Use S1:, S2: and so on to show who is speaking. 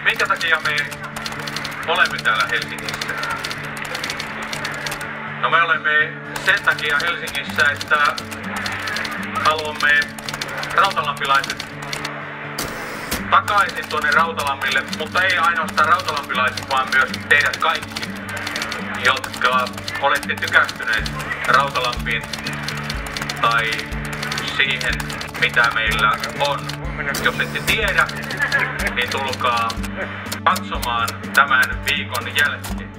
S1: Minkä takia me olemme täällä Helsingissä? No me olemme sen takia Helsingissä, että haluamme rautalampilaiset takaisin tuonne Rautalammille, mutta ei ainoastaan rautalampilaiset, vaan myös teidät kaikki, jotka olette tykästyneet Rautalampiin tai siihen, mitä meillä on. Jos ette tiedä, niin tulkaa katsomaan tämän viikon jälkeen.